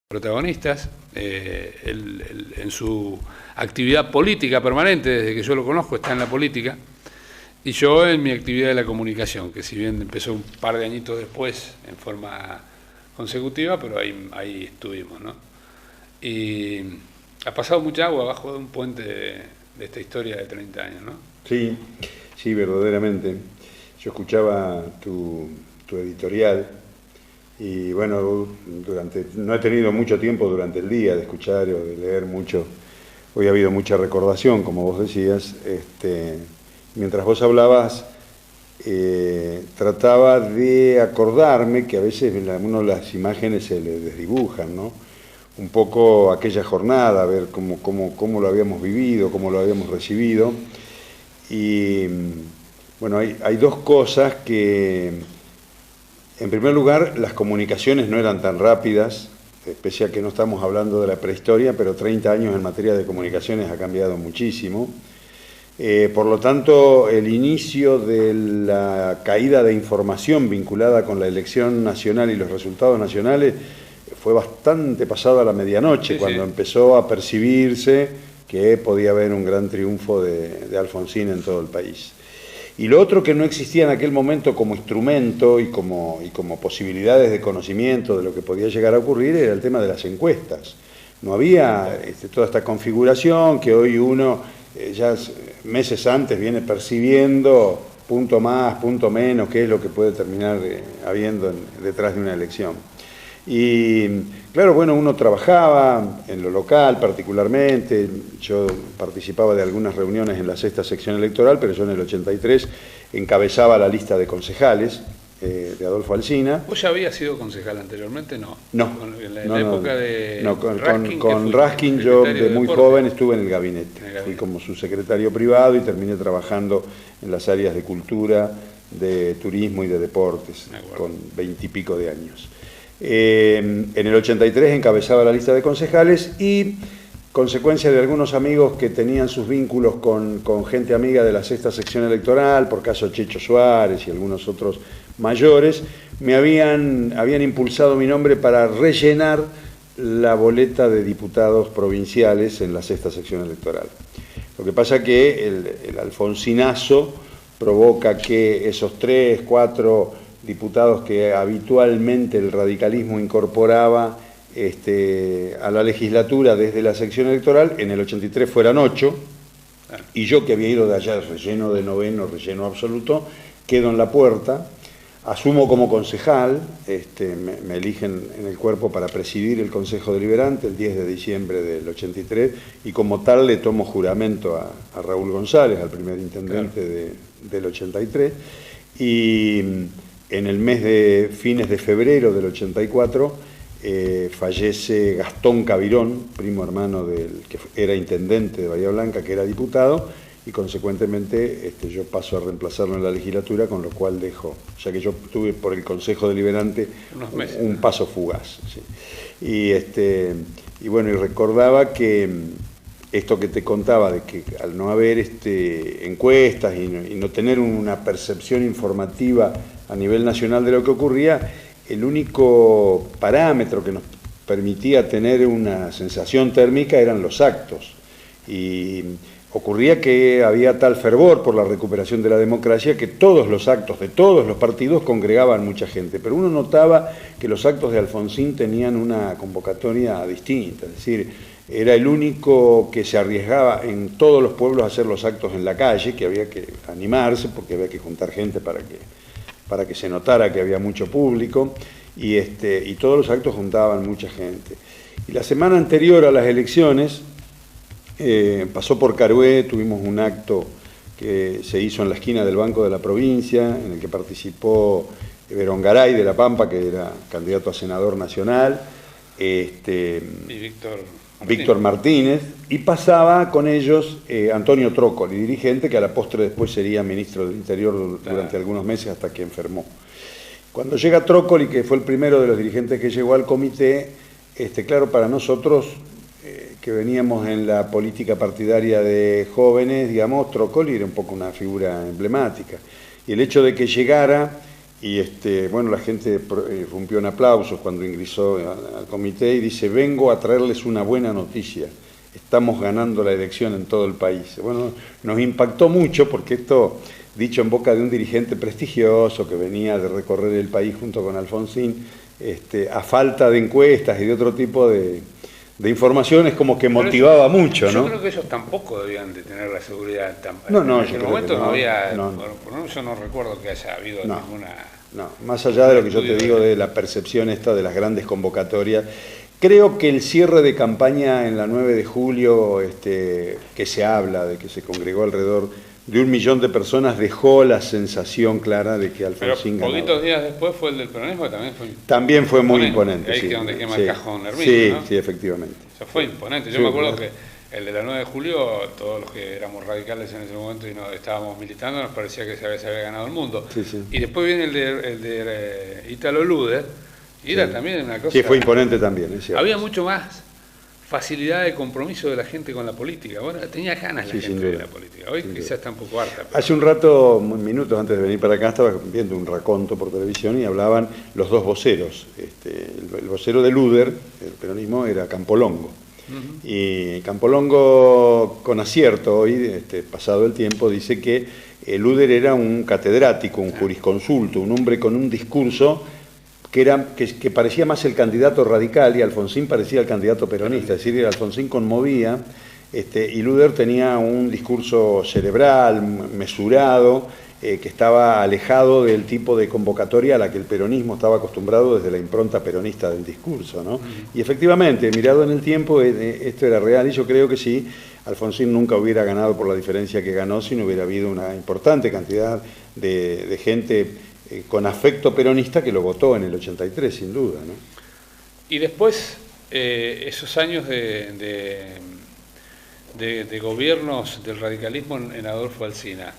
protagonistas, en su actividad política permanente, desde que yo lo conozco, está en la política, y yo en mi actividad de la comunicación, que si bien empezó un par de añitos después, en forma consecutiva, pero ahí estuvimos, ¿no? Y ha pasado mucha agua abajo de un puente de esta historia de 30 años, ¿no? Sí, sí, verdaderamente. Yo escuchaba tu editorial y bueno, no he tenido mucho tiempo durante el día de escuchar o de leer mucho. Hoy ha habido mucha recordación, como vos decías. Mientras vos hablabas, trataba de acordarme que a veces a uno las imágenes se le desdibujan, ¿no? Un poco aquella jornada, a ver cómo lo habíamos vivido, cómo lo habíamos recibido. Y bueno, hay dos cosas que, en primer lugar, las comunicaciones no eran tan rápidas, pese a que no estamos hablando de la prehistoria, pero 30 años en materia de comunicaciones ha cambiado muchísimo. Por lo tanto, el inicio de la caída de información vinculada con la elección nacional y los resultados nacionales fue bastante pasado a la medianoche, sí, cuando empezó a percibirse que podía haber un gran triunfo de Alfonsín en todo el país. Y lo otro que no existía en aquel momento como instrumento y como posibilidades de conocimiento de lo que podía llegar a ocurrir era el tema de las encuestas. No había toda esta configuración que hoy uno ya meses antes viene percibiendo punto más, punto menos, qué es lo que puede terminar habiendo detrás de una elección. Y claro, bueno, uno trabajaba en lo local particularmente, yo participaba de algunas reuniones en la sexta sección electoral, pero yo en el 83 encabezaba la lista de concejales de Adolfo Alsina. ¿Vos ya habías sido concejal anteriormente? No. No. En la época de Raskin, con Raskin yo de muy joven estuve en el gabinete. Fui como su secretario privado y terminé trabajando en las áreas de cultura, de turismo y de deportes, con 20 y pico de años. En el 83 encabezaba la lista de concejales y, consecuencia de algunos amigos que tenían sus vínculos con gente amiga de la sexta sección electoral, por caso Checho Suárez y algunos otros mayores, me habían impulsado mi nombre para rellenar la boleta de diputados provinciales en la sexta sección electoral. Lo que pasa que el alfonsinazo provoca que esos 3, 4 diputados que habitualmente el radicalismo incorporaba a la legislatura desde la sección electoral, en el 83 fueran 8, y yo que había ido de allá relleno de noveno, relleno absoluto, quedo en la puerta, asumo como concejal, me eligen en el cuerpo para presidir el Consejo Deliberante el 10 de diciembre del 83, y como tal le tomo juramento a Raúl González, al primer intendente del 83, y en el mes de fines de febrero del 84 fallece Gastón Cabirón, primo hermano del que era intendente de Bahía Blanca, que era diputado, y consecuentemente yo paso a reemplazarlo en la legislatura, con lo cual dejo, ya que yo tuve por el Consejo Deliberante un paso fugaz. Sí. Y bueno, y recordaba que esto que te contaba, de que al no haber encuestas y no tener una percepción informativa a nivel nacional de lo que ocurría, el único parámetro que nos permitía tener una sensación térmica eran los actos. Y ocurría que había tal fervor por la recuperación de la democracia que todos los actos de todos los partidos congregaban mucha gente, pero uno notaba que los actos de Alfonsín tenían una convocatoria distinta, es decir, era el único que se arriesgaba en todos los pueblos a hacer los actos en la calle, que había que animarse porque había que juntar gente para que se notara que había mucho público, y todos los actos juntaban mucha gente. Y la semana anterior a las elecciones pasó por Carué, tuvimos un acto que se hizo en la esquina del Banco de la Provincia, en el que participó Berongaray de La Pampa, que era candidato a senador nacional, y Víctor Martínez, y pasaba con ellos Antonio Trócoli, dirigente que a la postre después sería ministro del Interior durante algunos meses hasta que enfermó. Cuando llega Trócoli, que fue el primero de los dirigentes que llegó al comité, claro, para nosotros que veníamos en la política partidaria de jóvenes, digamos, Trócoli era un poco una figura emblemática. Y el hecho de que llegara y bueno, la gente rompió en aplausos cuando ingresó al comité y dice: vengo a traerles una buena noticia, estamos ganando la elección en todo el país. Bueno, nos impactó mucho porque esto, dicho en boca de un dirigente prestigioso que venía de recorrer el país junto con Alfonsín, a falta de encuestas y de otro tipo de informaciones, como que motivaba mucho, ¿no? Yo creo que ellos tampoco debían de tener la seguridad. No, en ese momento no había, yo no recuerdo que haya habido ninguna... No, más allá de lo que yo te digo de la percepción esta de las grandes convocatorias, creo que el cierre de campaña en la 9 de julio, que se habla de que se congregó alrededor de 1 millón de personas, dejó la sensación clara de que Alfonsín ganaba. Poquitos días después fue el del peronismo, que también fue muy imponente. Ahí sí, que donde quema el cajón Herminio, sí, ¿no? Sí, efectivamente. O sea, fue imponente. Yo me acuerdo que el de la 9 de julio, todos los que éramos radicales en ese momento y no estábamos militando, nos parecía que se había ganado el mundo. Sí, sí. Y después viene el de Ítalo Luder, y era también una cosa... Sí, fue imponente también. Había mucho más facilidad de compromiso de la gente con la política. Bueno, tenía ganas la gente de la política. Hoy quizás está un poco harta. Pero... Hace un rato, minutos antes de venir para acá, estaba viendo un raconto por televisión y hablaban los dos voceros. El vocero de Luder, el peronismo, era Campolongo. Y Campolongo, con acierto hoy, pasado el tiempo, dice que Luder era un catedrático, un jurisconsulto, un hombre con un discurso que parecía más el candidato radical y Alfonsín parecía el candidato peronista. Es decir, Alfonsín conmovía y Luder tenía un discurso cerebral, mesurado, que estaba alejado del tipo de convocatoria a la que el peronismo estaba acostumbrado desde la impronta peronista del discurso, ¿no? Y efectivamente, mirado en el tiempo, esto era real, y yo creo que sí, Alfonsín nunca hubiera ganado por la diferencia que ganó si no hubiera habido una importante cantidad de gente con afecto peronista que lo votó en el 83, sin duda, ¿no? Y después, esos años de gobiernos del radicalismo en Adolfo Alsina,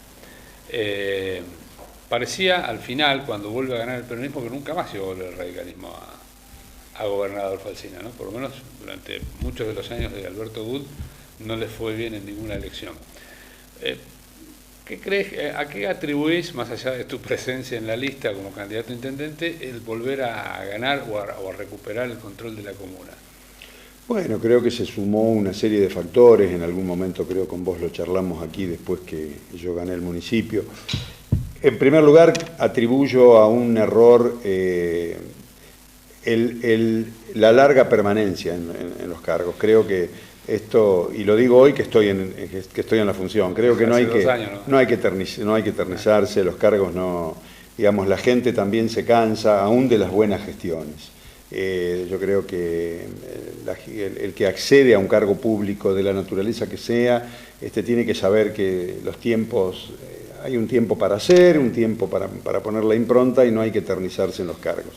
parecía al final, cuando vuelve a ganar el peronismo, que nunca más iba a volver el radicalismo a gobernar Adolfo Alsina, ¿no? Por lo menos durante muchos de los años de Alberto Good no le fue bien en ninguna elección. ¿Qué crees, a qué atribuís, más allá de tu presencia en la lista como candidato a intendente, el volver a ganar o a recuperar el control de la comuna? Bueno, creo que se sumó una serie de factores. En algún momento, creo con vos lo charlamos aquí después que yo gané el municipio. En primer lugar, atribuyo a un error la larga permanencia en los cargos. Creo que esto, y lo digo hoy que estoy en la función, creo que no hay que eternizarse, los cargos no, digamos, la gente también se cansa, aún de las buenas gestiones. Yo creo que el que accede a un cargo público de la naturaleza que sea, tiene que saber que los tiempos, hay un tiempo para hacer, un tiempo para poner la impronta y no hay que eternizarse en los cargos.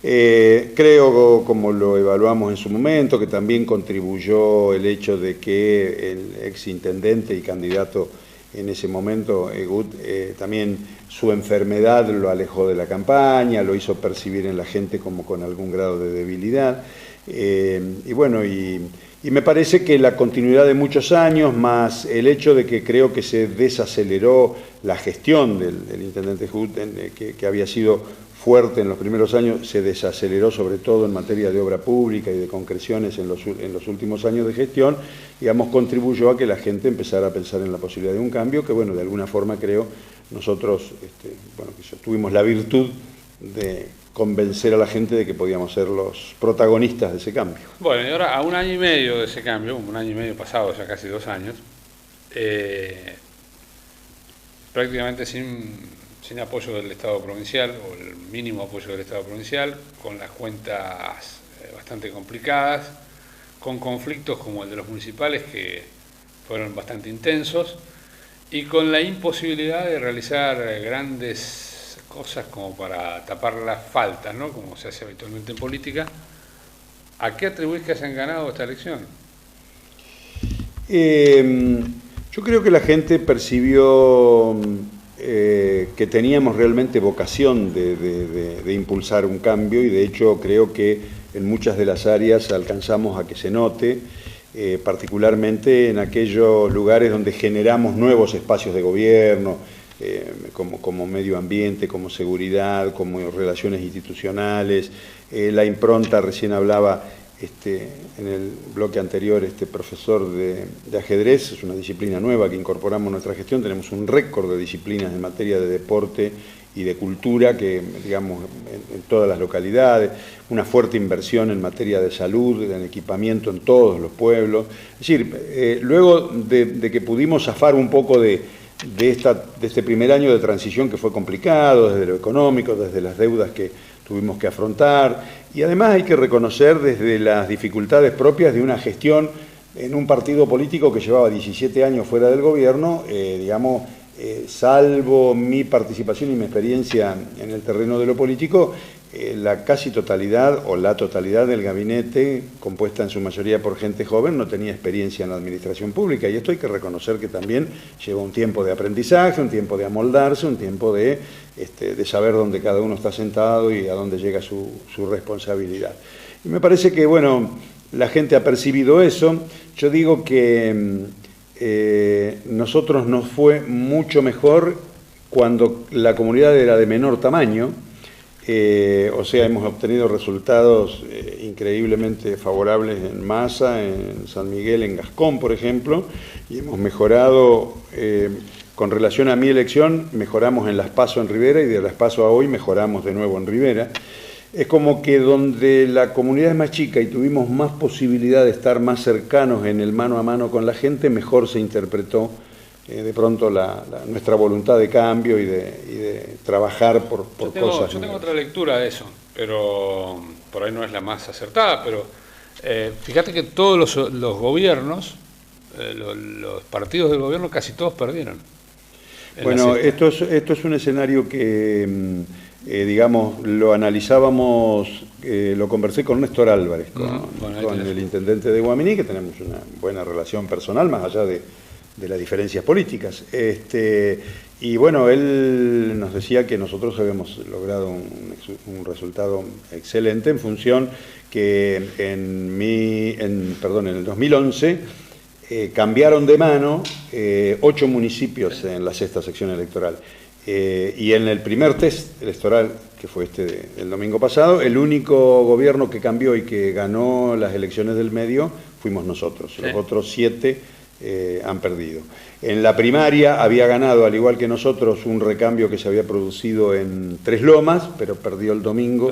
Creo, como lo evaluamos en su momento, que también contribuyó el hecho de que el exintendente y candidato en ese momento, Gut, también su enfermedad lo alejó de la campaña, lo hizo percibir en la gente como con algún grado de debilidad. Y bueno, y me parece que la continuidad de muchos años, más el hecho de que creo que se desaceleró la gestión del intendente Gut, que había sido fuerte en los primeros años, se desaceleró sobre todo en materia de obra pública y de concreciones en los últimos años de gestión, digamos, contribuyó a que la gente empezara a pensar en la posibilidad de un cambio, que bueno, de alguna forma creo nosotros que tuvimos la virtud de convencer a la gente de que podíamos ser los protagonistas de ese cambio. Bueno, y ahora a 1 año y medio de ese cambio, 1 año y medio pasado, ya casi 2 años, prácticamente sin apoyo del Estado provincial, o el mínimo apoyo del Estado provincial, con las cuentas bastante complicadas, con conflictos como el de los municipales que fueron bastante intensos, y con la imposibilidad de realizar grandes cosas como para tapar las faltas, ¿no? Como se hace habitualmente en política. ¿A qué atribuís que hayan ganado esta elección? Yo creo que la gente percibió que teníamos realmente vocación de impulsar un cambio, y de hecho creo que en muchas de las áreas alcanzamos a que se note, particularmente en aquellos lugares donde generamos nuevos espacios de gobierno, como medio ambiente, como seguridad, como relaciones institucionales. La impronta, recién hablaba en el bloque anterior, profesor de ajedrez, es una disciplina nueva que incorporamos en nuestra gestión. Tenemos un récord de disciplinas en materia de deporte y de cultura, que digamos en todas las localidades, una fuerte inversión en materia de salud, en equipamiento en todos los pueblos. Es decir, luego de que pudimos zafar un poco de este primer año de transición, que fue complicado desde lo económico, desde las deudas que tuvimos que afrontar, y además hay que reconocer desde las dificultades propias de una gestión en un partido político que llevaba 17 años fuera del gobierno, digamos, salvo mi participación y mi experiencia en el terreno de lo político, la casi totalidad o la totalidad del gabinete, compuesta en su mayoría por gente joven, no tenía experiencia en la administración pública, y esto hay que reconocer que también lleva un tiempo de aprendizaje, un tiempo de amoldarse, un tiempo de saber dónde cada uno está sentado y a dónde llega su responsabilidad. Y me parece que, bueno, la gente ha percibido eso. Yo digo que nosotros nos fue mucho mejor cuando la comunidad era de menor tamaño, o sea, hemos obtenido resultados increíblemente favorables en Massa, en San Miguel, en Gascón, por ejemplo, y hemos mejorado, con relación a mi elección, mejoramos en Las Paso en Rivera, y de Las Paso a hoy mejoramos de nuevo en Rivera. Es como que donde la comunidad es más chica y tuvimos más posibilidad de estar más cercanos en el mano a mano con la gente, mejor se interpretó de pronto nuestra voluntad de cambio y de trabajar por cosas. Yo tengo otra lectura de eso, pero por ahí no es la más acertada, pero fíjate que todos los gobiernos, los partidos del gobierno, casi todos perdieron. Bueno, esto es un escenario que, digamos, lo analizábamos, lo conversé con Néstor Álvarez, con el intendente de Guaminí, que tenemos una buena relación personal, más allá de las diferencias políticas. Y bueno, él nos decía que nosotros habíamos logrado un resultado excelente en función que en el 2011 cambiaron de mano 8 municipios en la sexta sección electoral. Y en el primer test electoral, que fue el domingo pasado, el único gobierno que cambió y que ganó las elecciones del medio fuimos nosotros. Sí. Los otros 7 han perdido. En la primaria había ganado, al igual que nosotros, un recambio que se había producido en Tres Lomas, pero perdió el domingo.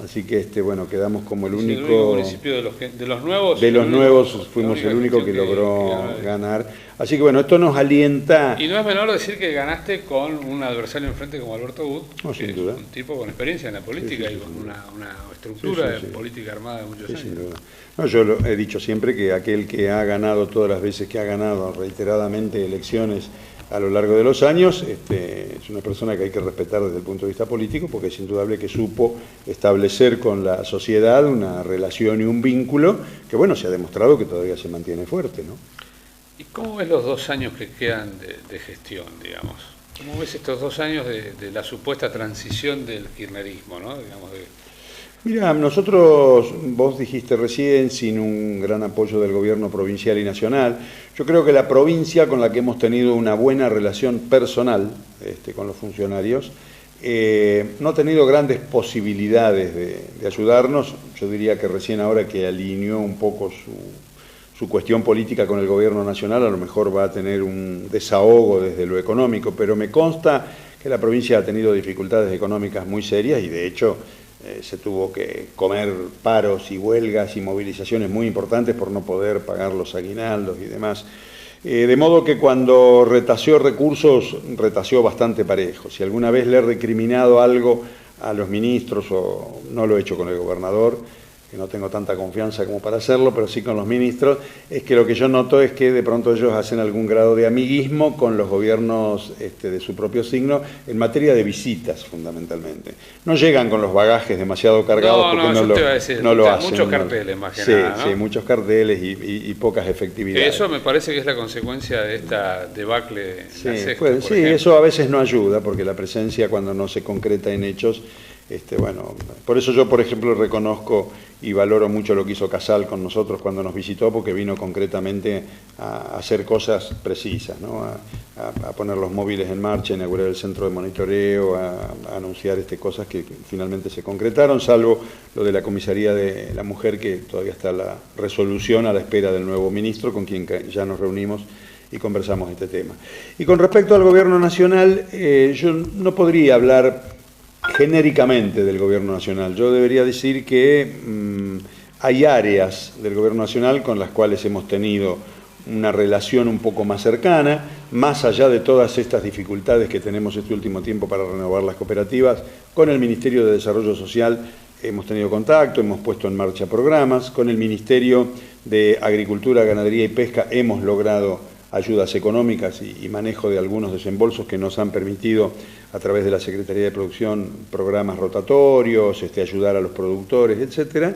Así que bueno, quedamos como el único... El único municipio de los nuevos. De los nuevos fuimos el único que logró ganar. Así que bueno, esto nos alienta... Y no es menor decir que ganaste con un adversario enfrente como Alberto Wood, sin duda. Un tipo con experiencia en la política, y con una estructura de política armada de muchos años. Sin duda. No, yo he dicho siempre que aquel que ha ganado todas las veces que ha ganado reiteradamente elecciones a lo largo de los años, es una persona que hay que respetar desde el punto de vista político, porque es indudable que supo establecer con la sociedad una relación y un vínculo que, bueno, se ha demostrado que todavía se mantiene fuerte, ¿no? ¿Y cómo ves los 2 años que quedan de gestión, digamos? ¿Cómo ves estos 2 años de la supuesta transición del kirchnerismo, ¿no? Digamos, Mira, nosotros, vos dijiste recién, sin un gran apoyo del gobierno provincial y nacional, yo creo que la provincia, con la que hemos tenido una buena relación personal con los funcionarios, no ha tenido grandes posibilidades de ayudarnos. Yo diría que recién ahora que alineó un poco su cuestión política con el gobierno nacional, a lo mejor va a tener un desahogo desde lo económico, pero me consta que la provincia ha tenido dificultades económicas muy serias, y de hecho se tuvo que comer paros y huelgas y movilizaciones muy importantes por no poder pagar los aguinaldos y demás. De modo que cuando retaseó recursos, retaseó bastante parejo. Si alguna vez le he recriminado algo a los ministros, o no lo he hecho con el gobernador, que no tengo tanta confianza como para hacerlo, pero sí con los ministros, es que lo que yo noto es que de pronto ellos hacen algún grado de amiguismo con los gobiernos de su propio signo, en materia de visitas fundamentalmente. No llegan con los bagajes demasiado cargados, porque no lo hacen. Muchos carteles, más que nada, ¿no? Sí, muchos carteles y pocas efectividades. Eso me parece que es la consecuencia de esta debacle. Sí, eso a veces no ayuda, porque la presencia, cuando no se concreta en hechos, Bueno, por eso yo, por ejemplo, reconozco y valoro mucho lo que hizo Casal con nosotros cuando nos visitó, porque vino concretamente a hacer cosas precisas, ¿no? A poner los móviles en marcha, a inaugurar el centro de monitoreo, a anunciar cosas que finalmente se concretaron, salvo lo de la comisaría de la mujer, que todavía está la resolución a la espera del nuevo ministro, con quien ya nos reunimos y conversamos este tema. Y con respecto al Gobierno Nacional, yo no podría hablar genéricamente del Gobierno Nacional. Yo debería decir que hay áreas del Gobierno Nacional con las cuales hemos tenido una relación un poco más cercana, más allá de todas estas dificultades que tenemos este último tiempo para renovar las cooperativas. Con el Ministerio de Desarrollo Social hemos tenido contacto, hemos puesto en marcha programas. Con el Ministerio de Agricultura, Ganadería y Pesca hemos logrado ayudas económicas y manejo de algunos desembolsos que nos han permitido, a través de la Secretaría de Producción, programas rotatorios, ayudar a los productores, etcétera.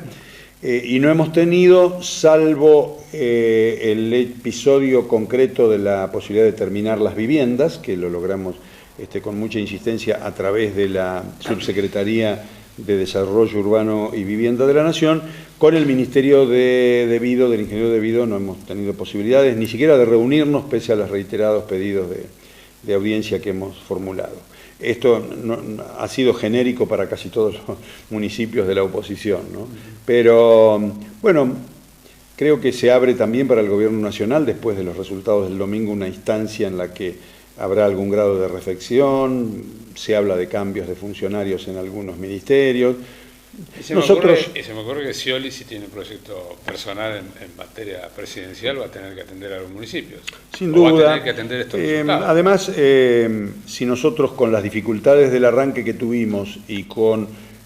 Y no hemos tenido, salvo el episodio concreto de la posibilidad de terminar las viviendas, que lo logramos con mucha insistencia a través de la Subsecretaría de Desarrollo Urbano y Vivienda de la Nación. Con el Ministerio del Ingeniero De Vido, no hemos tenido posibilidades ni siquiera de reunirnos, pese a los reiterados pedidos de audiencia que hemos formulado. Esto ha sido genérico para casi todos los municipios de la oposición, ¿no? Pero, bueno, creo que se abre también para el Gobierno Nacional, después de los resultados del domingo, una instancia en la que habrá algún grado de reflexión. Se habla de cambios de funcionarios en algunos ministerios. Y se me ocurre que Scioli, si tiene un proyecto personal en materia presidencial, va a tener que atender a los municipios. Sin duda. Va a tener que atender estos resultados. Además, si nosotros, con las dificultades del arranque que tuvimos y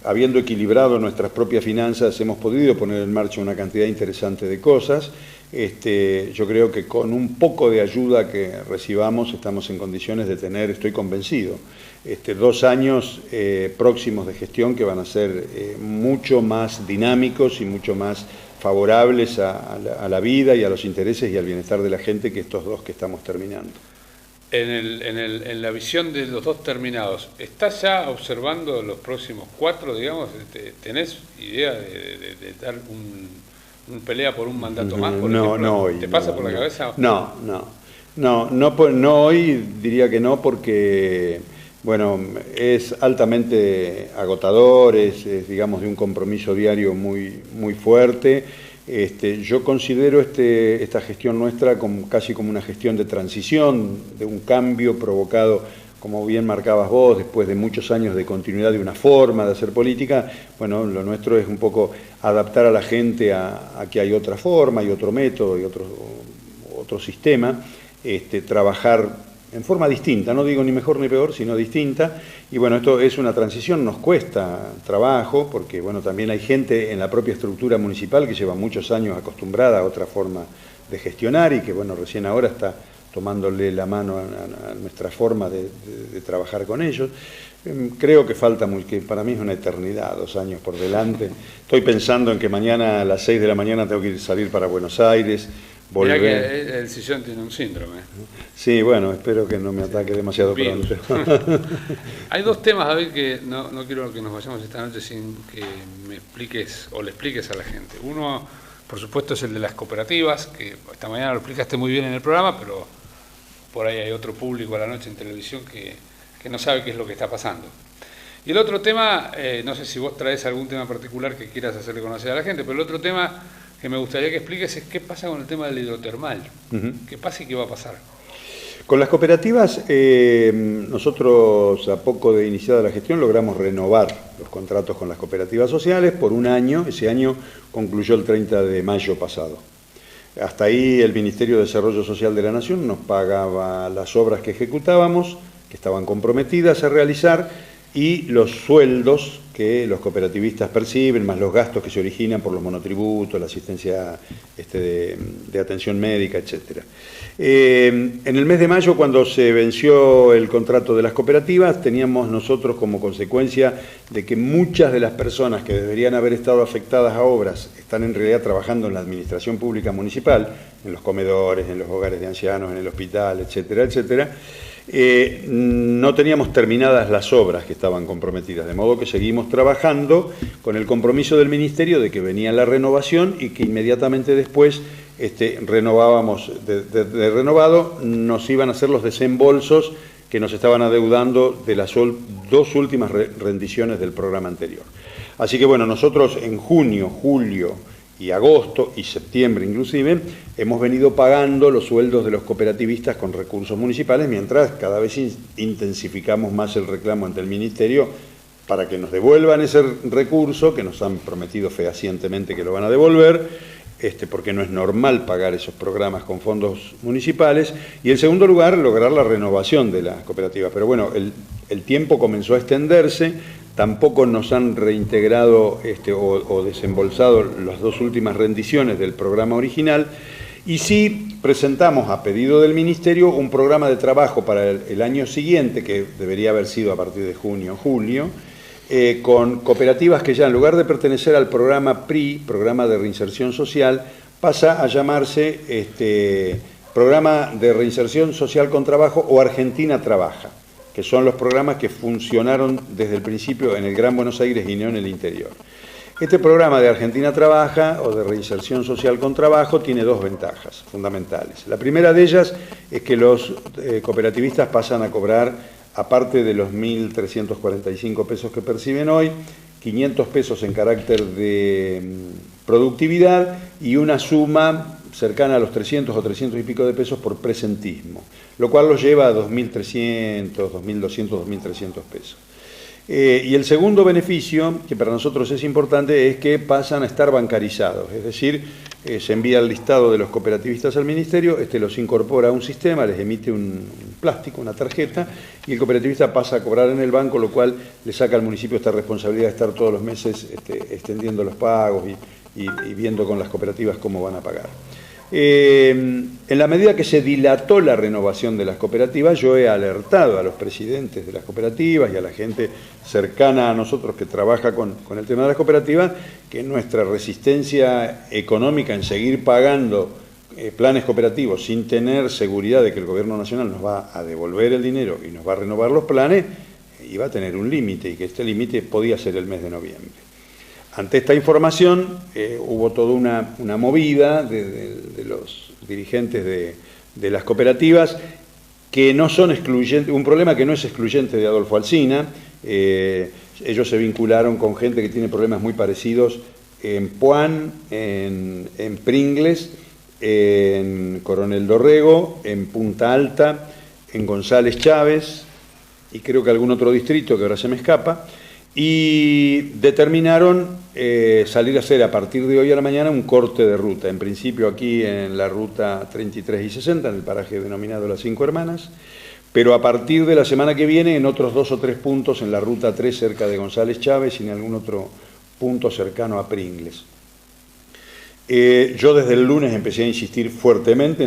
habiendo equilibrado nuestras propias finanzas, hemos podido poner en marcha una cantidad interesante de cosas, yo creo que con un poco de ayuda que recibamos estamos en condiciones de tener, estoy convencido, 2 años próximos de gestión que van a ser mucho más dinámicos y mucho más favorables a la vida y a los intereses y al bienestar de la gente que estos 2 que estamos terminando. En la visión de los 2 terminados, ¿estás ya observando los próximos 4, digamos? ¿Tenés idea de dar un pelea por un mandato más, por ejemplo? No hoy. ¿Te pasa por la cabeza? No hoy, diría que no, porque, bueno, es altamente agotador, es digamos, de un compromiso diario muy fuerte. Yo considero esta gestión nuestra casi como una gestión de transición, de un cambio provocado, como bien marcabas vos, después de muchos años de continuidad de una forma de hacer política. Bueno, lo nuestro es un poco adaptar a la gente a que hay otra forma, y otro método, y otro sistema, trabajar en forma distinta, no digo ni mejor ni peor, sino distinta. Y bueno, esto es una transición, nos cuesta trabajo, porque bueno, también hay gente en la propia estructura municipal que lleva muchos años acostumbrada a otra forma de gestionar y que bueno, recién ahora está tomándole la mano a nuestra forma de trabajar con ellos. Creo que falta que para mí es una eternidad, 2 años por delante. Estoy pensando en que mañana a las 6 de la mañana tengo que salir para Buenos Aires, volver. Mirá que el Sillón tiene un síndrome. Sí, bueno, espero que no me ataque demasiado pronto. Hay 2 temas, David, que no quiero que nos vayamos esta noche sin que me expliques o le expliques a la gente. Uno, por supuesto, es el de las cooperativas, que esta mañana lo explicaste muy bien en el programa, pero por ahí hay otro público a la noche en televisión que no sabe qué es lo que está pasando. Y el otro tema, no sé si vos traes algún tema particular que quieras hacerle conocer a la gente, pero el otro tema que me gustaría que expliques es qué pasa con el tema del hidrotermal. ¿Qué pasa y qué va a pasar? Con las cooperativas, nosotros a poco de iniciada la gestión logramos renovar los contratos con las cooperativas sociales por 1 año. Ese año concluyó el 30 de mayo pasado. Hasta ahí el Ministerio de Desarrollo Social de la Nación nos pagaba las obras que ejecutábamos, que estaban comprometidas a realizar, y los sueldos que los cooperativistas perciben, más los gastos que se originan por los monotributos, la asistencia de atención médica, etc. En el mes de mayo, cuando se venció el contrato de las cooperativas, teníamos nosotros como consecuencia de que muchas de las personas que deberían haber estado afectadas a obras están en realidad trabajando en la administración pública municipal, en los comedores, en los hogares de ancianos, en el hospital, etcétera, etcétera. no teníamos terminadas las obras que estaban comprometidas, de modo que seguimos trabajando con el compromiso del Ministerio de que venía la renovación y que inmediatamente después renovábamos, de renovado nos iban a hacer los desembolsos que nos estaban adeudando de las dos últimas rendiciones del programa anterior. Así que bueno, nosotros en junio, julio y agosto y septiembre inclusive, hemos venido pagando los sueldos de los cooperativistas con recursos municipales, mientras cada vez intensificamos más el reclamo ante el Ministerio para que nos devuelvan ese recurso, que nos han prometido fehacientemente que lo van a devolver, porque no es normal pagar esos programas con fondos municipales, y en segundo lugar, lograr la renovación de las cooperativas. Pero bueno, el tiempo comenzó a extenderse, tampoco nos han reintegrado o desembolsado las dos últimas rendiciones del programa original, y sí presentamos a pedido del Ministerio un programa de trabajo para el año siguiente, que debería haber sido a partir de junio o julio, con cooperativas que ya en lugar de pertenecer al programa PRI, Programa de Reinserción Social, pasa a llamarse Programa de Reinserción Social con Trabajo o Argentina Trabaja, que son los programas que funcionaron desde el principio en el Gran Buenos Aires y no en el interior. Este programa de Argentina Trabaja o de Reinserción Social con Trabajo tiene dos ventajas fundamentales. La primera de ellas es que los cooperativistas pasan a cobrar, aparte de los 1.345 pesos que perciben hoy, 500 pesos en carácter de productividad y una suma cercana a los 300 o 300 y pico de pesos por presentismo, lo cual los lleva a 2.300, 2.200, 2.300 pesos. Y el segundo beneficio, que para nosotros es importante, es que pasan a estar bancarizados, es decir, se envía el listado de los cooperativistas al Ministerio, los incorpora a un sistema, les emite un plástico, una tarjeta, y el cooperativista pasa a cobrar en el banco, lo cual le saca al municipio esta responsabilidad de estar todos los meses extendiendo los pagos y viendo con las cooperativas cómo van a pagar. En la medida que se dilató la renovación de las cooperativas, yo he alertado a los presidentes de las cooperativas y a la gente cercana a nosotros que trabaja con el tema de las cooperativas, que nuestra resistencia económica en seguir pagando planes cooperativos sin tener seguridad de que el Gobierno Nacional nos va a devolver el dinero y nos va a renovar los planes, iba a tener un límite, y que este límite podía ser el mes de noviembre. Ante esta información hubo toda una movida de los dirigentes de las cooperativas que no son excluyentes, un problema que no es excluyente de Adolfo Alsina. Ellos se vincularon con gente que tiene problemas muy parecidos en Puan, en Pringles, en Coronel Dorrego, en Punta Alta, en González Chávez y creo que algún otro distrito que ahora se me escapa. Y determinaron salir a hacer a partir de hoy a la mañana un corte de ruta, en principio aquí en la ruta 33 y 60, en el paraje denominado Las Cinco Hermanas, pero a partir de la semana que viene en otros 2 o 3 puntos en la ruta 3 cerca de González Chávez y en algún otro punto cercano a Pringles. Yo desde el lunes empecé a insistir fuertemente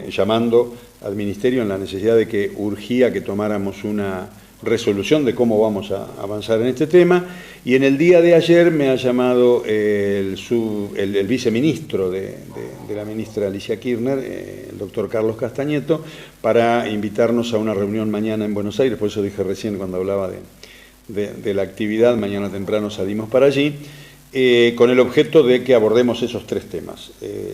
llamando al Ministerio en la necesidad de que urgía que tomáramos una resolución de cómo vamos a avanzar en este tema, y en el día de ayer me ha llamado el viceministro de la ministra Alicia Kirchner, el doctor Carlos Castañeto, para invitarnos a una reunión mañana en Buenos Aires. Por eso dije recién cuando hablaba de la actividad, mañana temprano salimos para allí, con el objeto de que abordemos esos 3 temas,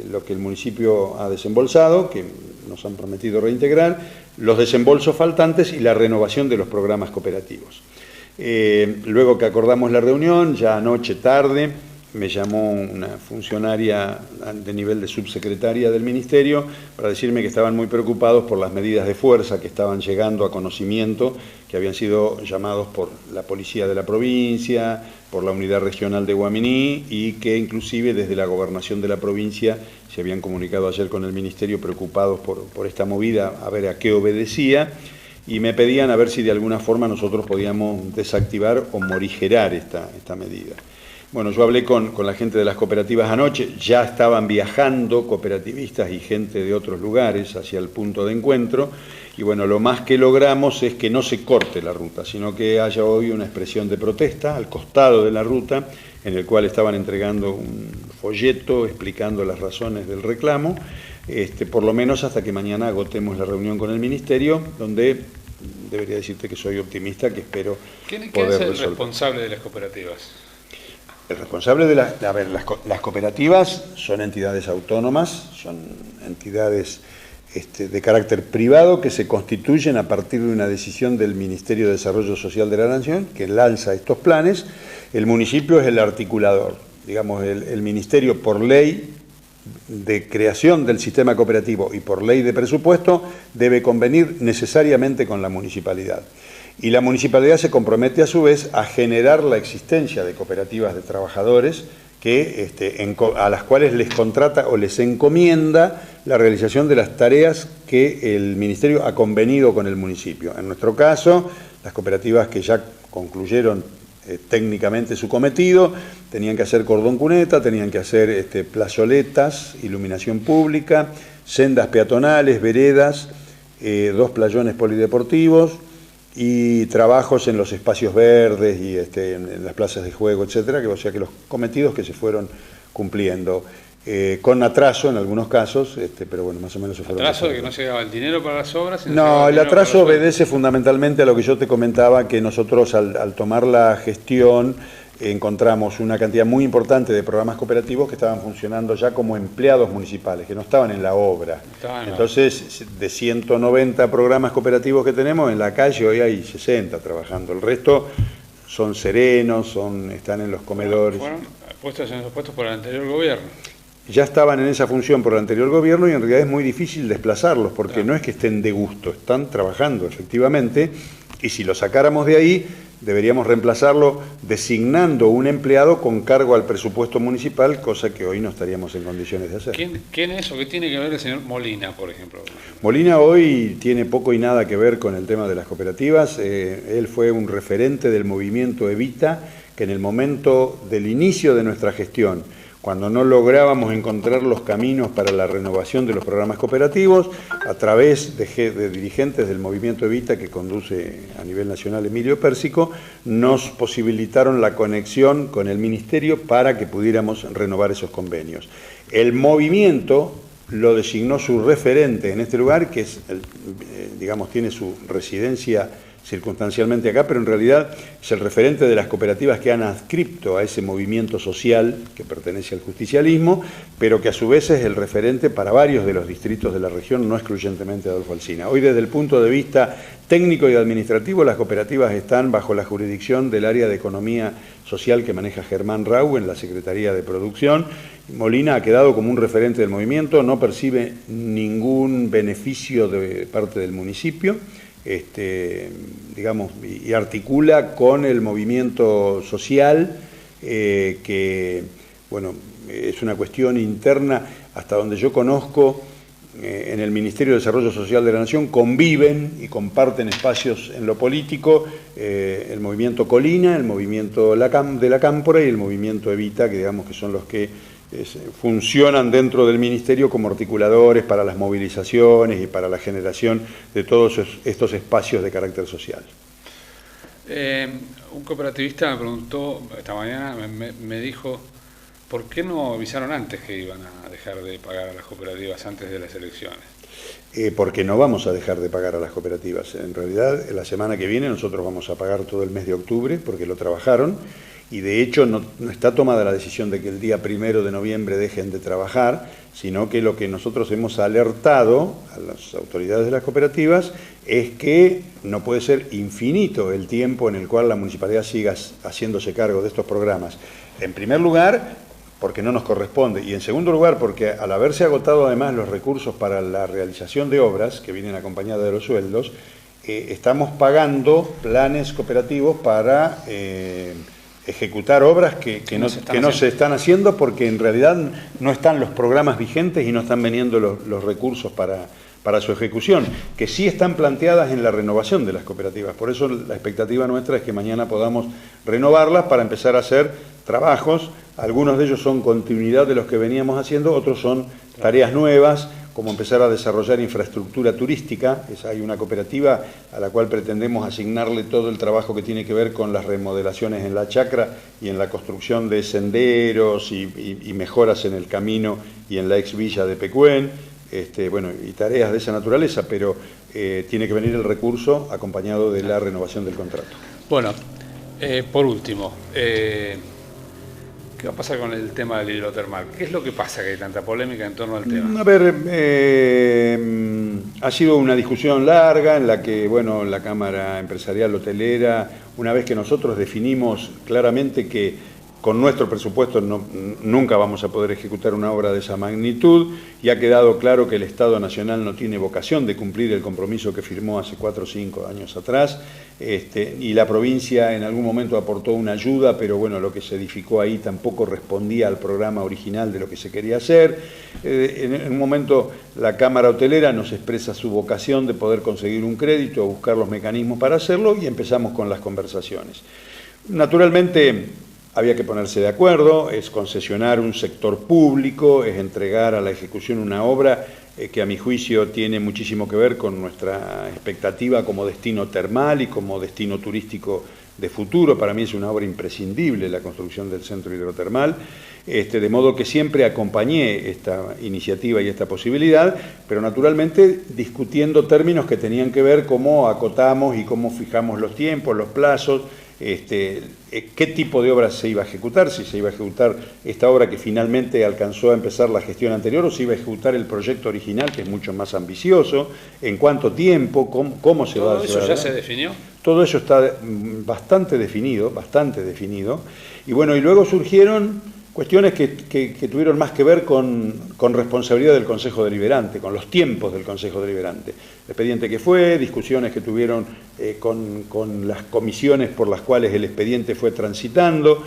lo que el municipio ha desembolsado, que nos han prometido reintegrar, los desembolsos faltantes y la renovación de los programas cooperativos. Luego que acordamos la reunión, ya anoche tarde, me llamó una funcionaria de nivel de subsecretaria del Ministerio para decirme que estaban muy preocupados por las medidas de fuerza que estaban llegando a conocimiento, que habían sido llamados por la policía de la provincia, por la unidad regional de Guaminí, y que inclusive desde la gobernación de la provincia se habían comunicado ayer con el Ministerio preocupados por esta movida, a ver a qué obedecía, y me pedían a ver si de alguna forma nosotros podíamos desactivar o morigerar esta medida. Bueno, yo hablé con la gente de las cooperativas anoche, ya estaban viajando cooperativistas y gente de otros lugares hacia el punto de encuentro, y bueno, lo más que logramos es que no se corte la ruta, sino que haya hoy una expresión de protesta al costado de la ruta, en el cual estaban entregando un folleto explicando las razones del reclamo, por lo menos hasta que mañana agotemos la reunión con el Ministerio, donde debería decirte que soy optimista, que espero ¿Quién poder es el resolver. responsable de las cooperativas? El responsable de las cooperativas son entidades autónomas, son entidades de carácter privado que se constituyen a partir de una decisión del Ministerio de Desarrollo Social de la Nación, que lanza estos planes. El municipio es el articulador. Digamos, el Ministerio, por ley de creación del sistema cooperativo y por ley de presupuesto, debe convenir necesariamente con la municipalidad. Y la municipalidad se compromete a su vez a generar la existencia de cooperativas de trabajadores a las cuales les contrata o les encomienda la realización de las tareas que el Ministerio ha convenido con el municipio. En nuestro caso, las cooperativas que ya concluyeron técnicamente su cometido, tenían que hacer cordón cuneta, tenían que hacer plazoletas, iluminación pública, sendas peatonales, veredas, 2 playones polideportivos y trabajos en los espacios verdes y en las plazas de juego, etcétera, o sea que los cometidos que se fueron cumpliendo. Con atraso en algunos casos, pero bueno, más o menos se fueron. ¿Atraso de que no llegaba el dinero para las obras? No, el atraso obedece fundamentalmente a lo que yo te comentaba, que nosotros al tomar la gestión encontramos una cantidad muy importante de programas cooperativos que estaban funcionando ya como empleados municipales, que no estaban en la obra. Entonces, de 190 programas cooperativos que tenemos, en la calle hoy hay 60 trabajando. El resto son serenos, están en los comedores. Fueron puestos en esos puestos por el anterior gobierno. Ya estaban en esa función por el anterior gobierno y en realidad es muy difícil desplazarlos porque no es que estén de gusto, están trabajando efectivamente, y si lo sacáramos de ahí deberíamos reemplazarlo designando un empleado con cargo al presupuesto municipal, cosa que hoy no estaríamos en condiciones de hacer. ¿Quién es o qué tiene que ver el señor Molina, por ejemplo? Molina hoy tiene poco y nada que ver con el tema de las cooperativas. Él fue un referente del movimiento Evita, que en el momento del inicio de nuestra gestión, cuando no lográbamos encontrar los caminos para la renovación de los programas cooperativos, a través de dirigentes del movimiento Evita, que conduce a nivel nacional Emilio Pérsico, nos posibilitaron la conexión con el Ministerio para que pudiéramos renovar esos convenios. El movimiento lo designó su referente en este lugar, que es, digamos, tiene su residencia circunstancialmente acá, pero en realidad es el referente de las cooperativas que han adscripto a ese movimiento social que pertenece al justicialismo, pero que a su vez es el referente para varios de los distritos de la región, no excluyentemente Adolfo Alsina. Hoy, desde el punto de vista técnico y administrativo, las cooperativas están bajo la jurisdicción del área de economía social que maneja Germán Rau en la Secretaría de Producción. Molina ha quedado como un referente del movimiento, no percibe ningún beneficio de parte del municipio, digamos, y articula con el movimiento social, que, bueno, es una cuestión interna. Hasta donde yo conozco, en el Ministerio de Desarrollo Social de la Nación conviven y comparten espacios en lo político el movimiento Colina, el movimiento de la Cámpora y el movimiento Evita, que digamos que son los que funcionan dentro del Ministerio como articuladores para las movilizaciones y para la generación de todos estos espacios de carácter social. Un cooperativista me preguntó esta mañana, me dijo, ¿por qué no avisaron antes que iban a dejar de pagar a las cooperativas antes de las elecciones? Porque no vamos a dejar de pagar a las cooperativas. En realidad, la semana que viene nosotros vamos a pagar todo el mes de octubre porque lo trabajaron. Y de hecho no está tomada la decisión de que el día 1 de noviembre dejen de trabajar, sino que lo que nosotros hemos alertado a las autoridades de las cooperativas es que no puede ser infinito el tiempo en el cual la municipalidad siga haciéndose cargo de estos programas. En primer lugar, porque no nos corresponde, y en segundo lugar, porque al haberse agotado además los recursos para la realización de obras, que vienen acompañadas de los sueldos, estamos pagando planes cooperativos para ejecutar obras que no se están haciendo porque en realidad no están los programas vigentes y no están veniendo los recursos para su ejecución, que sí están planteadas en la renovación de las cooperativas. Por eso la expectativa nuestra es que mañana podamos renovarlas para empezar a hacer trabajos. Algunos de ellos son continuidad de los que veníamos haciendo, otros son tareas nuevas, como empezar a desarrollar infraestructura turística. Hay una cooperativa a la cual pretendemos asignarle todo el trabajo que tiene que ver con las remodelaciones en la chacra y en la construcción de senderos y mejoras en el camino y en la ex villa de Pecuén. bueno, y tareas de esa naturaleza, pero tiene que venir el recurso acompañado de la renovación del contrato. Bueno, por último, ¿qué va a pasar con el tema del hidrotermal? ¿Qué es lo que pasa que hay tanta polémica en torno al tema? A ver, ha sido una discusión larga en la que, bueno, la Cámara Empresarial Hotelera, una vez que nosotros definimos claramente que con nuestro presupuesto nunca vamos a poder ejecutar una obra de esa magnitud, y ha quedado claro que el Estado Nacional no tiene vocación de cumplir el compromiso que firmó hace 4 o 5 años atrás, y la provincia en algún momento aportó una ayuda, pero bueno, lo que se edificó ahí tampoco respondía al programa original de lo que se quería hacer. En un momento la Cámara Hotelera nos expresa su vocación de poder conseguir un crédito, buscar los mecanismos para hacerlo, y empezamos con las conversaciones. Naturalmente, había que ponerse de acuerdo, es concesionar un sector público, es entregar a la ejecución una obra que a mi juicio tiene muchísimo que ver con nuestra expectativa como destino termal y como destino turístico de futuro. Para mí es una obra imprescindible la construcción del centro hidrotermal, de modo que siempre acompañé esta iniciativa y esta posibilidad, pero naturalmente discutiendo términos que tenían que ver cómo acotamos y cómo fijamos los tiempos, los plazos, qué tipo de obra se iba a ejecutar, si se iba a ejecutar esta obra que finalmente alcanzó a empezar la gestión anterior, o si iba a ejecutar el proyecto original, que es mucho más ambicioso, en cuánto tiempo, cómo se va a hacer. ¿Todo eso ya se definió? Todo eso está bastante definido, y bueno, y luego surgieron cuestiones que tuvieron más que ver con responsabilidad del Consejo Deliberante, con los tiempos del Consejo Deliberante. El expediente que fue, discusiones que tuvieron con las comisiones por las cuales el expediente fue transitando,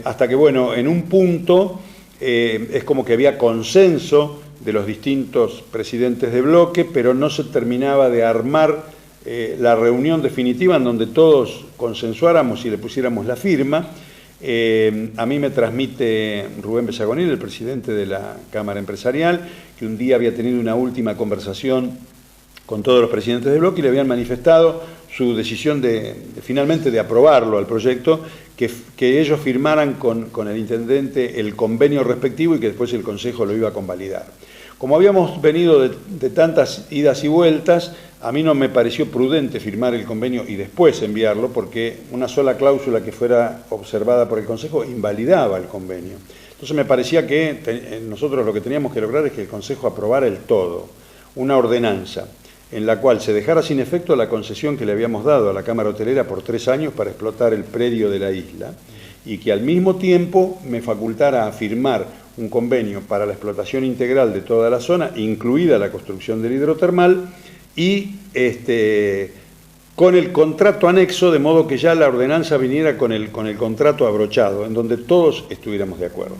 hasta que, bueno, en un punto es como que había consenso de los distintos presidentes de bloque, pero no se terminaba de armar la reunión definitiva en donde todos consensuáramos y le pusiéramos la firma. A mí me transmite Rubén Bellagonil, el presidente de la Cámara Empresarial, que un día había tenido una última conversación con todos los presidentes de bloque y le habían manifestado su decisión finalmente de aprobarlo al proyecto, que ellos firmaran con el intendente el convenio respectivo y que después el Consejo lo iba a convalidar. Como habíamos venido de tantas idas y vueltas, a mí no me pareció prudente firmar el convenio y después enviarlo, porque una sola cláusula que fuera observada por el Consejo invalidaba el convenio. Entonces me parecía que nosotros lo que teníamos que lograr es que el Consejo aprobara el todo, una ordenanza en la cual se dejara sin efecto la concesión que le habíamos dado a la Cámara Hotelera por 3 años para explotar el predio de la isla, y que al mismo tiempo me facultara a firmar un convenio para la explotación integral de toda la zona, incluida la construcción del hidrotermal, y con el contrato anexo, de modo que ya la ordenanza viniera con el contrato abrochado, en donde todos estuviéramos de acuerdo.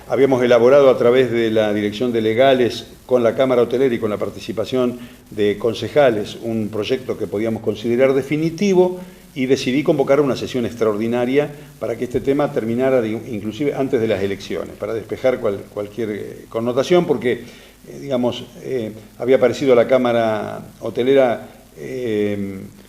Habíamos elaborado a través de la Dirección de Legales con la Cámara Hotelera y con la participación de concejales un proyecto que podíamos considerar definitivo, y decidí convocar una sesión extraordinaria para que este tema terminara inclusive antes de las elecciones, para despejar cualquier connotación, porque digamos, había aparecido la Cámara Hotelera,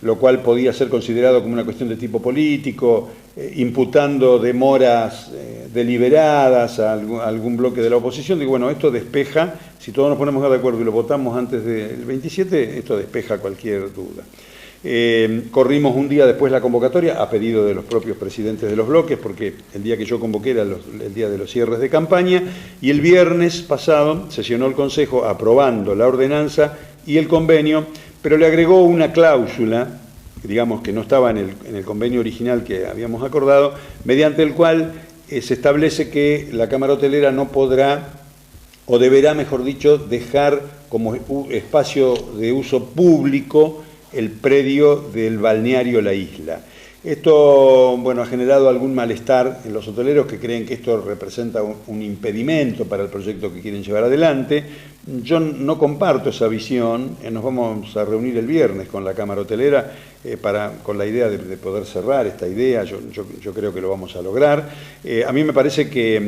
lo cual podía ser considerado como una cuestión de tipo político, imputando demoras deliberadas a algún bloque de la oposición. Digo, bueno, esto despeja, si todos nos ponemos de acuerdo y lo votamos antes del 27, esto despeja cualquier duda. Corrimos un día después la convocatoria a pedido de los propios presidentes de los bloques, porque el día que yo convoqué era el día de los cierres de campaña, y el viernes pasado sesionó el Consejo aprobando la ordenanza y el convenio, pero le agregó una cláusula, digamos que no estaba en el convenio original que habíamos acordado, mediante el cual se establece que la Cámara Hotelera no podrá, o deberá, mejor dicho, dejar como espacio de uso público el predio del balneario La Isla. Esto, bueno, ha generado algún malestar en los hoteleros, que creen que esto representa un impedimento para el proyecto que quieren llevar adelante. Yo no comparto esa visión. Nos vamos a reunir el viernes con la Cámara Hotelera con la idea de poder cerrar esta idea. Yo creo que lo vamos a lograr. A mí me parece que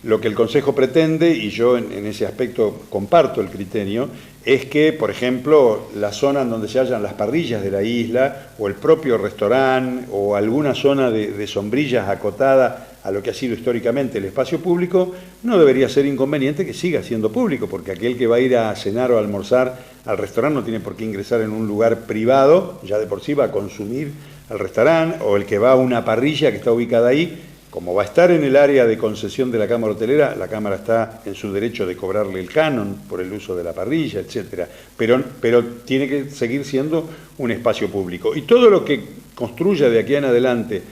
lo que el Consejo pretende, y yo en ese aspecto comparto el criterio, es que, por ejemplo, la zona en donde se hallan las parrillas de la isla, o el propio restaurante, o alguna zona de sombrillas acotada a lo que ha sido históricamente el espacio público, no debería ser inconveniente que siga siendo público, porque aquel que va a ir a cenar o a almorzar al restaurante no tiene por qué ingresar en un lugar privado, ya de por sí va a consumir al restaurante, o el que va a una parrilla que está ubicada ahí, como va a estar en el área de concesión de la Cámara Hotelera, la Cámara está en su derecho de cobrarle el canon por el uso de la parrilla, etcétera. Pero tiene que seguir siendo un espacio público. Y todo lo que construya de aquí en adelante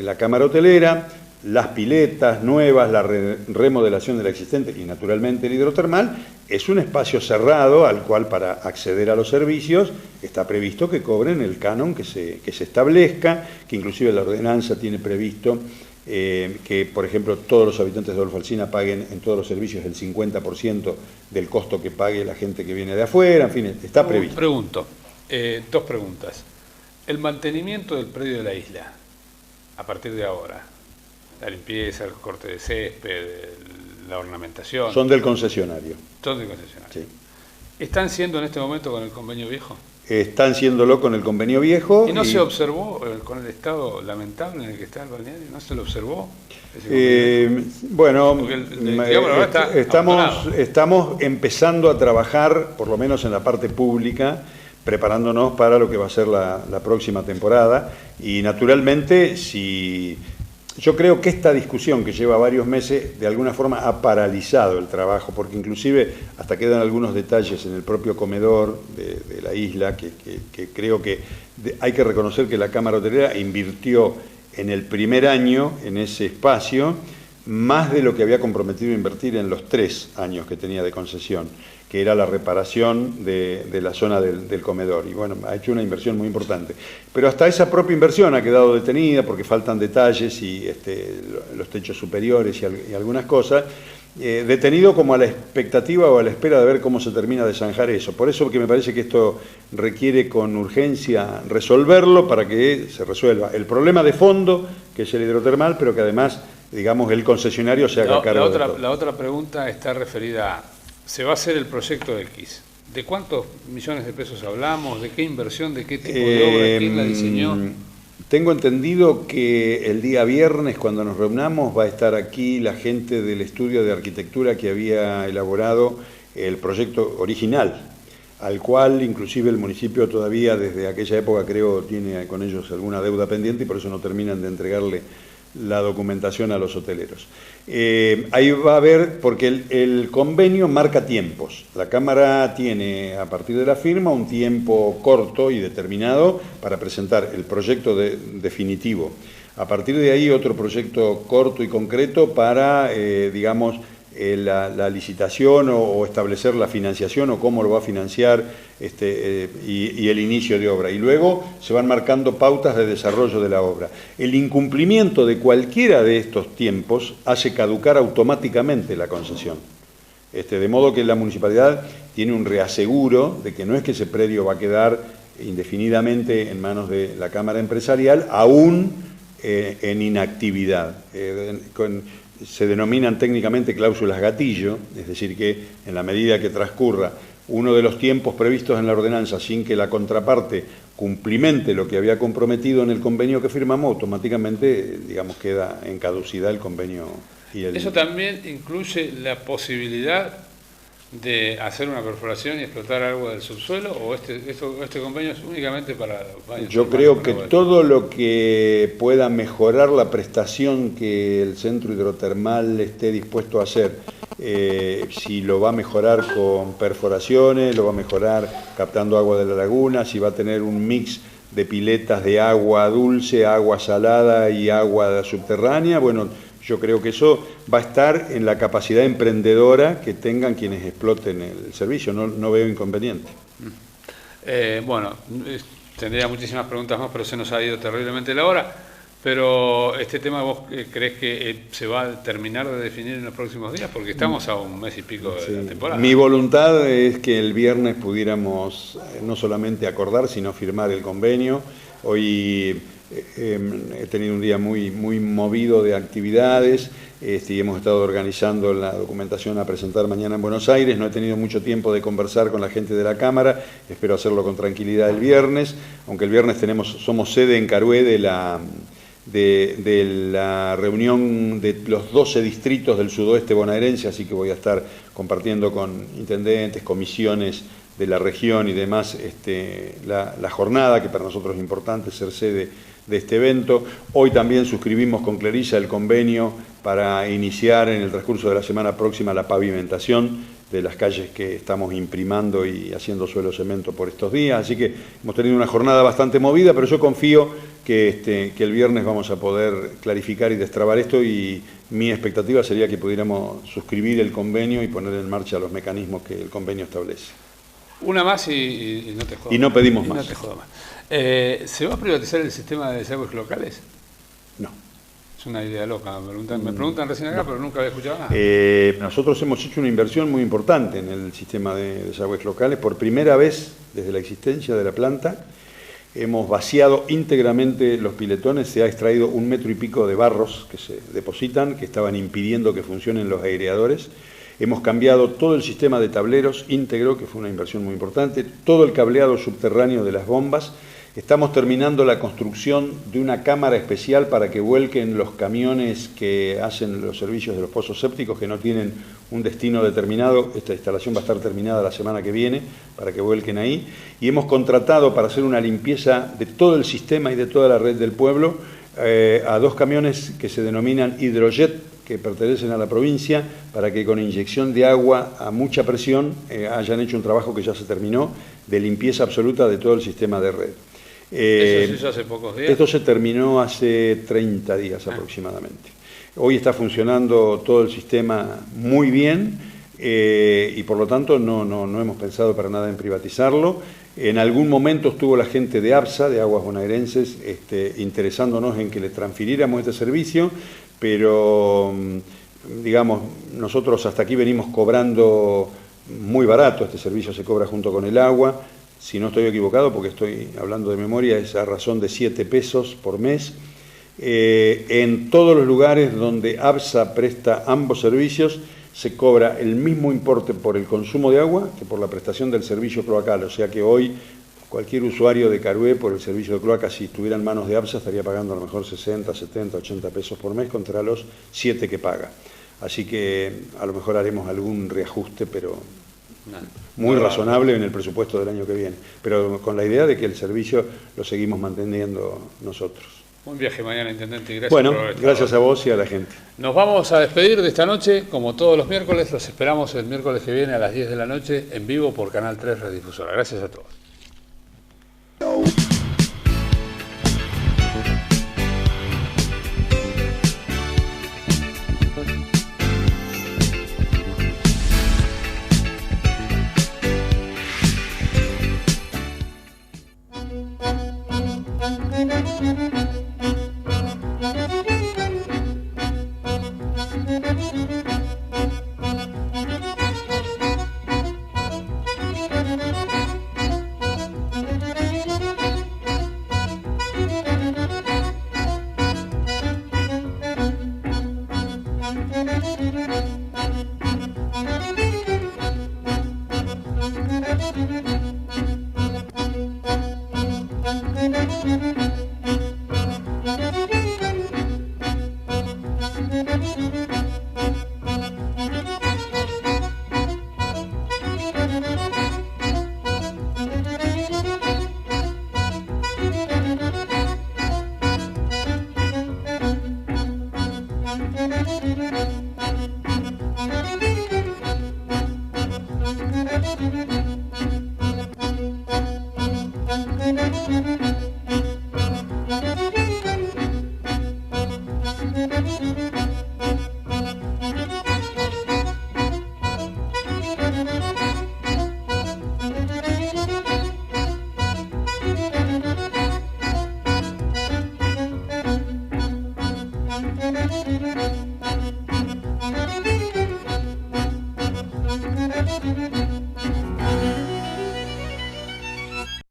la Cámara Hotelera, las piletas nuevas, la remodelación de la existente y naturalmente el hidrotermal, es un espacio cerrado al cual para acceder a los servicios está previsto que cobren el canon que se establezca, que inclusive la ordenanza tiene previsto que, por ejemplo, todos los habitantes de Adolfo Alsina paguen en todos los servicios el 50% del costo que pague la gente que viene de afuera, en fin, está previsto. Pregunto, dos preguntas. El mantenimiento del predio de la isla, a partir de ahora, la limpieza, el corte de césped, la ornamentación... Son del concesionario. Son del concesionario. Sí. ¿Están siendo en este momento con el convenio viejo? Están siéndolo con el convenio viejo. ¿Y no se observó con el estado lamentable en el que está el balneario? ¿No se lo observó? Bueno, estamos estamos empezando a trabajar, por lo menos en la parte pública, preparándonos para lo que va a ser la próxima temporada. Y naturalmente, yo creo que esta discusión que lleva varios meses de alguna forma ha paralizado el trabajo, porque inclusive hasta quedan algunos detalles en el propio comedor de la isla que creo que hay que reconocer que la Cámara Hotelera invirtió en el primer año en ese espacio más de lo que había comprometido invertir en los 3 años que tenía de concesión, que era la reparación de la zona del comedor. Y bueno, ha hecho una inversión muy importante. Pero hasta esa propia inversión ha quedado detenida porque faltan detalles y los techos superiores y algunas cosas, detenido como a la expectativa o a la espera de ver cómo se termina de zanjar eso. Por eso que me parece que esto requiere con urgencia resolverlo para que se resuelva el problema de fondo, que es el hidrotermal, pero que además, digamos, el concesionario se haga cargo de todo. La otra pregunta está referida a... Se va a hacer el proyecto X. ¿De cuántos millones de pesos hablamos? ¿De qué inversión? ¿De qué tipo de obra? ¿Quién la diseñó? Tengo entendido que el día viernes, cuando nos reunamos, va a estar aquí la gente del estudio de arquitectura que había elaborado el proyecto original, al cual inclusive el municipio todavía desde aquella época creo tiene con ellos alguna deuda pendiente y por eso no terminan de entregarle la documentación a los hoteleros. Ahí va a haber, porque el convenio marca tiempos. La Cámara tiene, a partir de la firma, un tiempo corto y determinado para presentar el proyecto definitivo. A partir de ahí, otro proyecto corto y concreto para, digamos, la licitación o establecer la financiación o cómo lo va a financiar y el inicio de obra. Y luego se van marcando pautas de desarrollo de la obra. El incumplimiento de cualquiera de estos tiempos hace caducar automáticamente la concesión. De modo que la municipalidad tiene un reaseguro de que no es que ese predio va a quedar indefinidamente en manos de la Cámara Empresarial, aún en inactividad. Se denominan técnicamente cláusulas gatillo, es decir que en la medida que transcurra uno de los tiempos previstos en la ordenanza sin que la contraparte cumplimente lo que había comprometido en el convenio que firmamos, automáticamente, digamos, queda en caducidad el convenio. ¿Eso también incluye la posibilidad de hacer una perforación y explotar agua del subsuelo, o este convenio es únicamente para baños? Yo creo que todo lo que pueda mejorar la prestación que el centro hidrotermal esté dispuesto a hacer, si lo va a mejorar con perforaciones, lo va a mejorar captando agua de la laguna, si va a tener un mix de piletas de agua dulce, agua salada y agua subterránea, bueno, yo creo que eso va a estar en la capacidad emprendedora que tengan quienes exploten el servicio, no veo inconveniente. Bueno, tendría muchísimas preguntas más, pero se nos ha ido terriblemente la hora. Pero este tema, ¿vos creés que se va a terminar de definir en los próximos días? Porque estamos a un mes y pico de la temporada. Mi voluntad es que el viernes pudiéramos no solamente acordar, sino firmar el convenio. Hoy he tenido un día muy movido de actividades y hemos estado organizando la documentación a presentar mañana en Buenos Aires. No he tenido mucho tiempo de conversar con la gente de la Cámara, espero hacerlo con tranquilidad el viernes, aunque el viernes somos sede en Carué de de la reunión de los 12 distritos del sudoeste bonaerense, así que voy a estar compartiendo con intendentes, comisiones de la región y demás la jornada, que para nosotros es importante ser sede de este evento. Hoy también suscribimos con Clarisa el convenio para iniciar en el transcurso de la semana próxima la pavimentación de las calles que estamos imprimando y haciendo suelo cemento por estos días. Así que hemos tenido una jornada bastante movida, pero yo confío que el viernes vamos a poder clarificar y destrabar esto, y mi expectativa sería que pudiéramos suscribir el convenio y poner en marcha los mecanismos que el convenio establece. Una más y no te jodo. Y no pedimos más. No te jodo más. ¿Se va a privatizar el sistema de desagües locales? No. Es una idea loca. Me preguntan recién acá, pero nunca había escuchado nada. Nosotros hemos hecho una inversión muy importante en el sistema de desagües locales. Por primera vez desde la existencia de la planta, hemos vaciado íntegramente los piletones, se ha extraído 1,5 metros de barros que se depositan, que estaban impidiendo que funcionen los aireadores. Hemos cambiado todo el sistema de tableros íntegro, que fue una inversión muy importante, todo el cableado subterráneo de las bombas. Estamos terminando la construcción de una cámara especial para que vuelquen los camiones que hacen los servicios de los pozos sépticos, que no tienen un destino determinado. Esta instalación va a estar terminada la semana que viene para que vuelquen ahí. Y hemos contratado para hacer una limpieza de todo el sistema y de toda la red del pueblo a 2 camiones que se denominan Hidrojet, que pertenecen a la provincia, para que con inyección de agua a mucha presión hayan hecho un trabajo que ya se terminó, de limpieza absoluta de todo el sistema de red. ¿Eso se hizo hace pocos días? Esto se terminó hace 30 días aproximadamente. Hoy está funcionando todo el sistema muy bien y por lo tanto no hemos pensado para nada en privatizarlo. En algún momento estuvo la gente de ABSA, de Aguas Bonaerenses, interesándonos en que le transfiriéramos este servicio, pero digamos, nosotros hasta aquí venimos cobrando muy barato. Este servicio se cobra junto con el agua. Si no estoy equivocado, porque estoy hablando de memoria, es a razón de 7 pesos por mes. En todos los lugares donde ABSA presta ambos servicios, se cobra el mismo importe por el consumo de agua que por la prestación del servicio cloacal. O sea que hoy cualquier usuario de Carué por el servicio de cloaca, si estuviera en manos de ABSA, estaría pagando a lo mejor 60, 70, 80 pesos por mes contra los 7 que paga. Así que a lo mejor haremos algún reajuste, pero muy razonable en el presupuesto del año que viene, pero con la idea de que el servicio lo seguimos manteniendo nosotros. Buen viaje mañana, intendente, y gracias. Bueno, gracias a vos y a la gente. Nos vamos a despedir de esta noche, como todos los miércoles. Los esperamos el miércoles que viene a las 10 de la noche en vivo por Canal 3 Redifusora. Gracias a todos. Thank you.